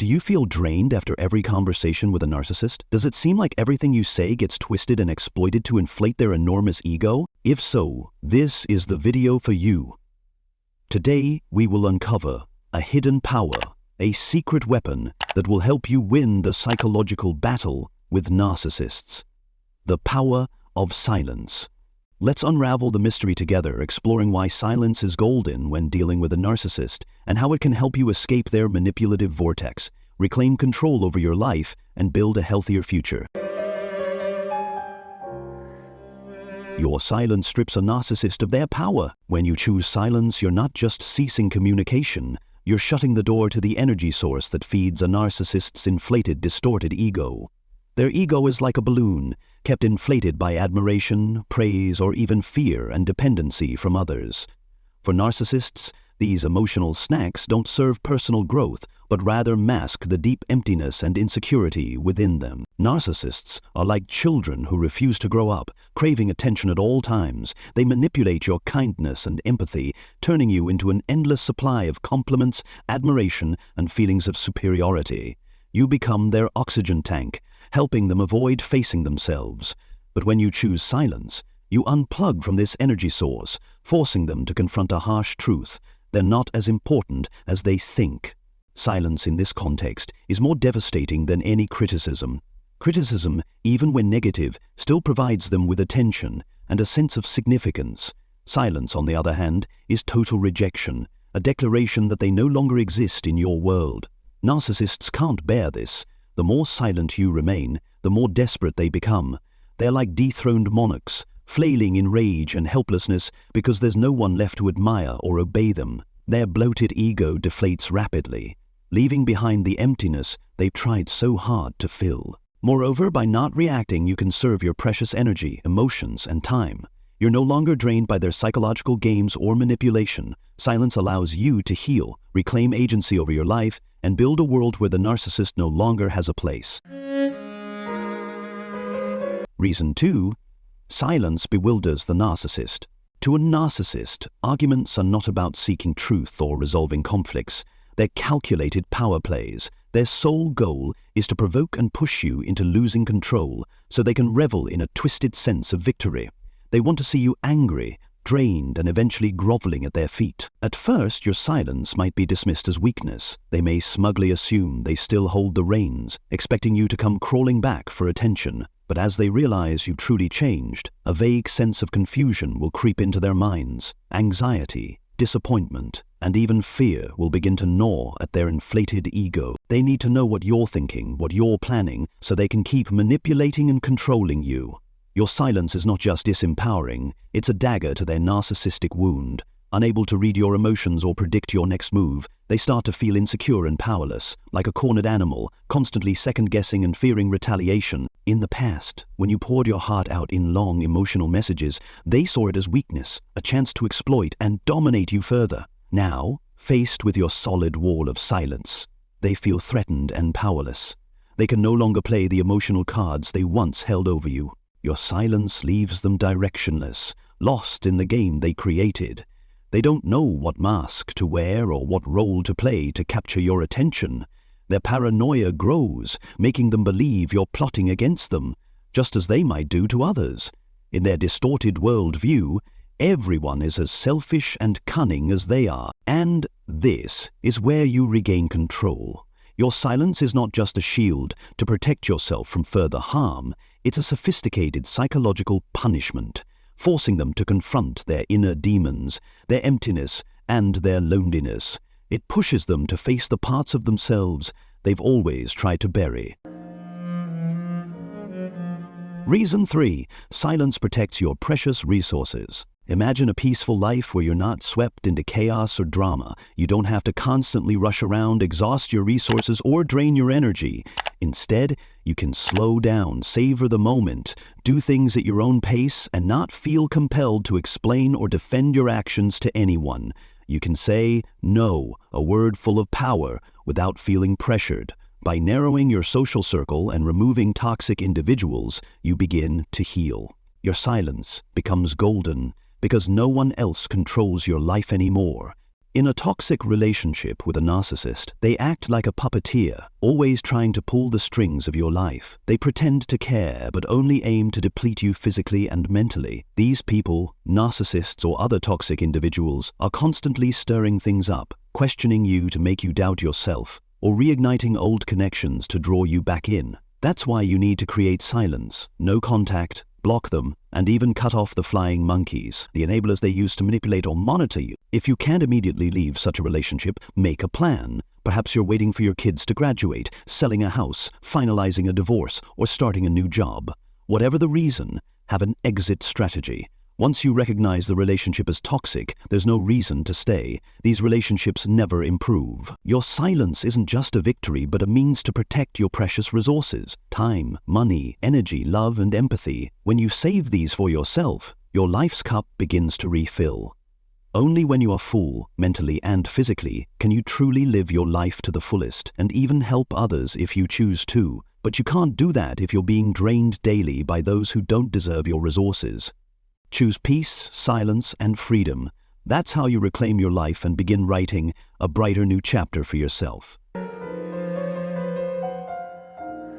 Do you feel drained after every conversation with a narcissist? Does it seem like everything you say gets twisted and exploited to inflate their enormous ego? If so, this is the video for you. Today, we will uncover a hidden power, a secret weapon that will help you win the psychological battle with narcissists. The power of silence. Let's unravel the mystery together, exploring why silence is golden when dealing with a narcissist and how it can help you escape their manipulative vortex, reclaim control over your life, and build a healthier future. Your silence strips a narcissist of their power. When you choose silence, you're not just ceasing communication, you're shutting the door to the energy source that feeds a narcissist's inflated, distorted ego. Their ego is like a balloon, kept inflated by admiration, praise, or even fear and dependency from others. For narcissists, these emotional snacks don't serve personal growth, but rather mask the deep emptiness and insecurity within them. Narcissists are like children who refuse to grow up, craving attention at all times. They manipulate your kindness and empathy, turning you into an endless supply of compliments, admiration, and feelings of superiority. You become their oxygen tank, helping them avoid facing themselves. But when you choose silence, you unplug from this energy source, forcing them to confront a harsh truth: they're not as important as they think. Silence in this context is more devastating than any criticism. Criticism, even when negative, still provides them with attention and a sense of significance. Silence, on the other hand, is total rejection, a declaration that they no longer exist in your world. Narcissists can't bear this. The more silent you remain, the more desperate they become. They're like dethroned monarchs, flailing in rage and helplessness because there's no one left to admire or obey them. Their bloated ego deflates rapidly, leaving behind the emptiness they've tried so hard to fill. Moreover, by not reacting, you conserve your precious energy, emotions, and time. You're no longer drained by their psychological games or manipulation. Silence allows you to heal, reclaim agency over your life, and build a world where the narcissist no longer has a place. Reason 2. Silence bewilders the narcissist. To a narcissist, arguments are not about seeking truth or resolving conflicts. They're calculated power plays. Their sole goal is to provoke and push you into losing control so they can revel in a twisted sense of victory. They want to see you angry, drained, and eventually groveling at their feet. At first, your silence might be dismissed as weakness. They may smugly assume they still hold the reins, expecting you to come crawling back for attention. But as they realize you've truly changed, a vague sense of confusion will creep into their minds. Anxiety, disappointment, and even fear will begin to gnaw at their inflated ego. They need to know what you're thinking, what you're planning, so they can keep manipulating and controlling you. Your silence is not just disempowering, it's a dagger to their narcissistic wound. Unable to read your emotions or predict your next move, they start to feel insecure and powerless, like a cornered animal, constantly second-guessing and fearing retaliation. In the past, when you poured your heart out in long, emotional messages, they saw it as weakness, a chance to exploit and dominate you further. Now, faced with your solid wall of silence, they feel threatened and powerless. They can no longer play the emotional cards they once held over you. Your silence leaves them directionless, lost in the game they created. They don't know what mask to wear or what role to play to capture your attention. Their paranoia grows, making them believe you're plotting against them, just as they might do to others. In their distorted worldview, everyone is as selfish and cunning as they are. And this is where you regain control. Your silence is not just a shield to protect yourself from further harm, it's a sophisticated psychological punishment, forcing them to confront their inner demons, their emptiness, and their loneliness. It pushes them to face the parts of themselves they've always tried to bury. Reason 3. Silence protects your precious resources. Imagine a peaceful life where you're not swept into chaos or drama. You don't have to constantly rush around, exhaust your resources, or drain your energy. Instead, you can slow down, savor the moment, do things at your own pace, and not feel compelled to explain or defend your actions to anyone. You can say no, a word full of power, without feeling pressured. By narrowing your social circle and removing toxic individuals, you begin to heal. Your silence becomes golden, because no one else controls your life anymore. In a toxic relationship with a narcissist, they act like a puppeteer, always trying to pull the strings of your life. They pretend to care, but only aim to deplete you physically and mentally. These people, narcissists or other toxic individuals, are constantly stirring things up, questioning you to make you doubt yourself, or reigniting old connections to draw you back in. That's why you need to create silence, no contact, block them, and even cut off the flying monkeys, the enablers they use to manipulate or monitor you. If you can't immediately leave such a relationship, make a plan. Perhaps you're waiting for your kids to graduate, selling a house, finalizing a divorce, or starting a new job. Whatever the reason, have an exit strategy. Once you recognize the relationship as toxic, there's no reason to stay. These relationships never improve. Your silence isn't just a victory, but a means to protect your precious resources: time, money, energy, love, and empathy. When you save these for yourself, your life's cup begins to refill. Only when you are full, mentally and physically, can you truly live your life to the fullest and even help others if you choose to. But you can't do that if you're being drained daily by those who don't deserve your resources. Choose peace, silence, and freedom. That's how you reclaim your life and begin writing a brighter new chapter for yourself.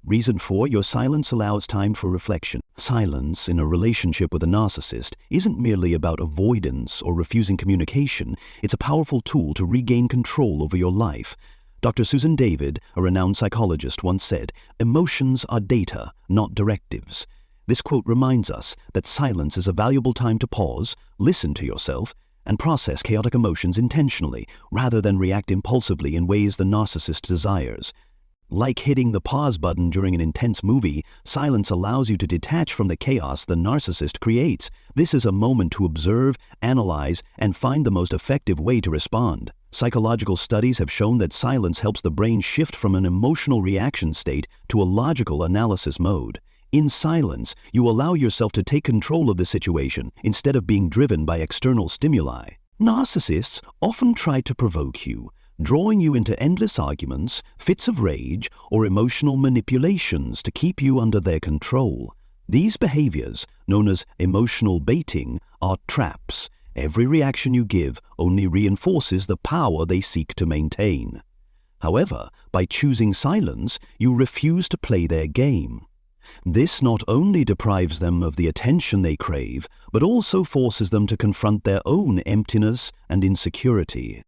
Reason 4, your silence allows time for reflection. Silence in a relationship with a narcissist isn't merely about avoidance or refusing communication. It's a powerful tool to regain control over your life. Dr. Susan David, a renowned psychologist, once said, "Emotions are data, not directives." This quote reminds us that silence is a valuable time to pause, listen to yourself, and process chaotic emotions intentionally, rather than react impulsively in ways the narcissist desires. Like hitting the pause button during an intense movie, silence allows you to detach from the chaos the narcissist creates. This is a moment to observe, analyze, and find the most effective way to respond. Psychological studies have shown that silence helps the brain shift from an emotional reaction state to a logical analysis mode. In silence, you allow yourself to take control of the situation instead of being driven by external stimuli. Narcissists often try to provoke you, drawing you into endless arguments, fits of rage, or emotional manipulations to keep you under their control. These behaviors, known as emotional baiting, are traps. Every reaction you give only reinforces the power they seek to maintain. However, by choosing silence, you refuse to play their game. This not only deprives them of the attention they crave, but also forces them to confront their own emptiness and insecurity.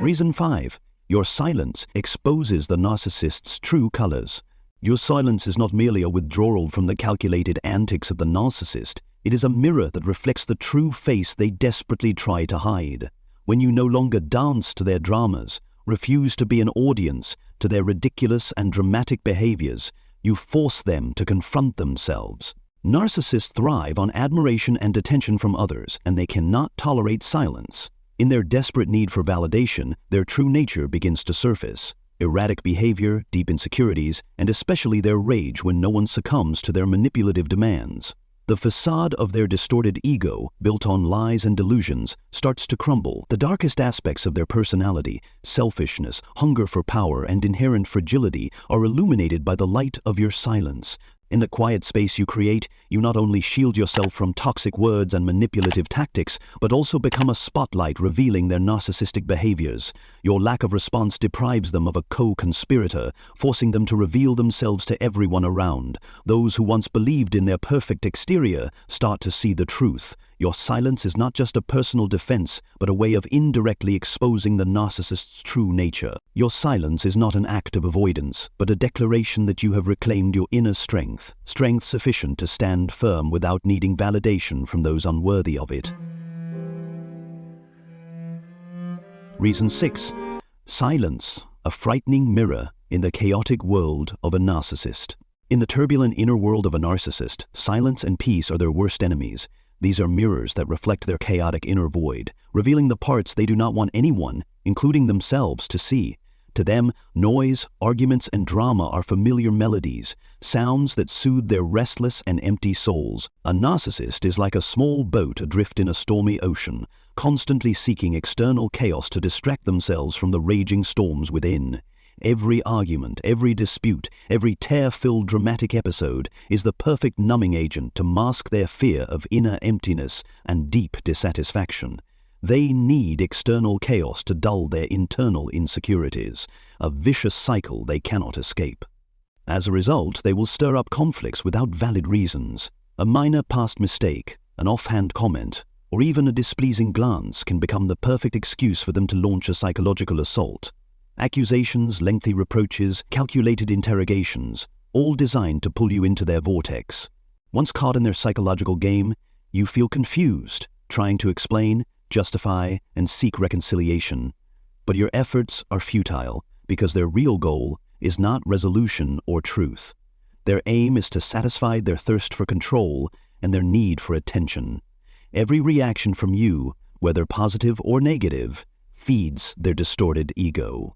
Reason 5. Your silence exposes the narcissist's true colors. Your silence is not merely a withdrawal from the calculated antics of the narcissist. It is a mirror that reflects the true face they desperately try to hide. When you no longer dance to their dramas, refuse to be an audience to their ridiculous and dramatic behaviors, you force them to confront themselves. Narcissists thrive on admiration and attention from others, and they cannot tolerate silence. In their desperate need for validation, their true nature begins to surface. Erratic behavior, deep insecurities, and especially their rage when no one succumbs to their manipulative demands. The facade of their distorted ego, built on lies and delusions, starts to crumble. The darkest aspects of their personality, selfishness, hunger for power, and inherent fragility, are illuminated by the light of your silence. In the quiet space you create, you not only shield yourself from toxic words and manipulative tactics, but also become a spotlight revealing their narcissistic behaviors. Your lack of response deprives them of a co-conspirator, forcing them to reveal themselves to everyone around. Those who once believed in their perfect exterior start to see the truth. Your silence is not just a personal defense, but a way of indirectly exposing the narcissist's true nature. Your silence is not an act of avoidance, but a declaration that you have reclaimed your inner strength, strength sufficient to stand firm without needing validation from those unworthy of it. Reason 6. Silence, a frightening mirror in the chaotic world of a narcissist. In the turbulent inner world of a narcissist, silence and peace are their worst enemies. These are mirrors that reflect their chaotic inner void, revealing the parts they do not want anyone, including themselves, to see. To them, noise, arguments, and drama are familiar melodies, sounds that soothe their restless and empty souls. A narcissist is like a small boat adrift in a stormy ocean, constantly seeking external chaos to distract themselves from the raging storms within. Every argument, every dispute, every tear-filled dramatic episode is the perfect numbing agent to mask their fear of inner emptiness and deep dissatisfaction. They need external chaos to dull their internal insecurities, a vicious cycle they cannot escape. As a result, they will stir up conflicts without valid reasons. A minor past mistake, an offhand comment, or even a displeasing glance can become the perfect excuse for them to launch a psychological assault. Accusations, lengthy reproaches, calculated interrogations, all designed to pull you into their vortex. Once caught in their psychological game, you feel confused, trying to explain, justify, and seek reconciliation. But your efforts are futile because their real goal is not resolution or truth. Their aim is to satisfy their thirst for control and their need for attention. Every reaction from you, whether positive or negative, feeds their distorted ego.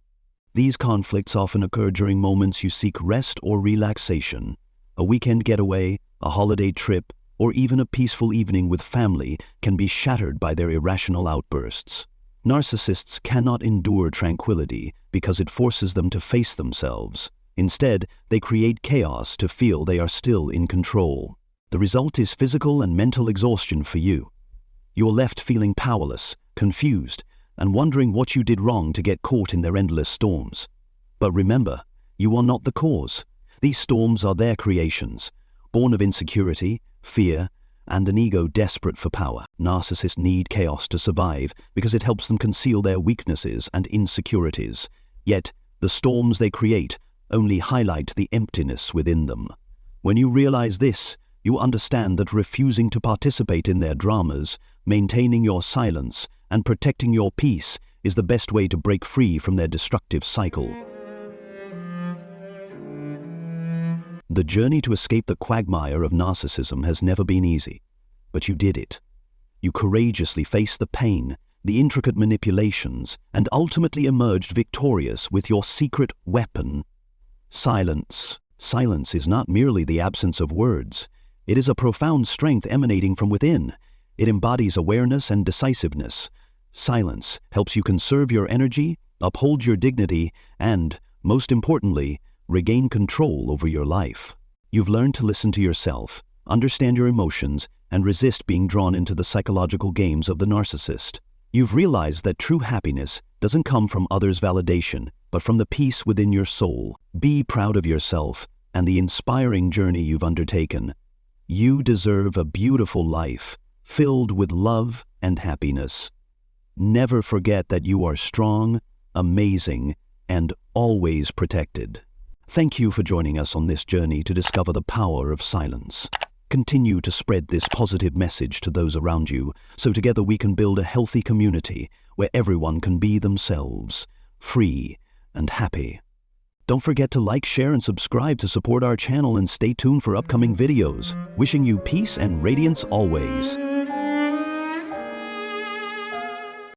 These conflicts often occur during moments you seek rest or relaxation. A weekend getaway, a holiday trip, or even a peaceful evening with family can be shattered by their irrational outbursts. Narcissists cannot endure tranquility because it forces them to face themselves. Instead, they create chaos to feel they are still in control. The result is physical and mental exhaustion for you. You are left feeling powerless, confused, and wondering what you did wrong to get caught in their endless storms. But remember, you are not the cause. These storms are their creations, born of insecurity, fear, and an ego desperate for power. Narcissists need chaos to survive because it helps them conceal their weaknesses and insecurities. Yet, the storms they create only highlight the emptiness within them. When you realize this, you understand that refusing to participate in their dramas, maintaining your silence, and protecting your peace is the best way to break free from their destructive cycle. The journey to escape the quagmire of narcissism has never been easy, but you did it. You courageously faced the pain, the intricate manipulations, and ultimately emerged victorious with your secret weapon: silence. Silence is not merely the absence of words. It is a profound strength emanating from within. It embodies awareness and decisiveness. Silence helps you conserve your energy, uphold your dignity, and, most importantly, regain control over your life. You've learned to listen to yourself, understand your emotions, and resist being drawn into the psychological games of the narcissist. You've realized that true happiness doesn't come from others' validation, but from the peace within your soul. Be proud of yourself and the inspiring journey you've undertaken. You deserve a beautiful life, filled with love and happiness. Never forget that you are strong, amazing, and always protected. Thank you for joining us on this journey to discover the power of silence. Continue to spread this positive message to those around you, so together we can build a healthy community where everyone can be themselves, free and happy. Don't forget to like, share, and subscribe to support our channel, and stay tuned for upcoming videos. Wishing you peace and radiance always.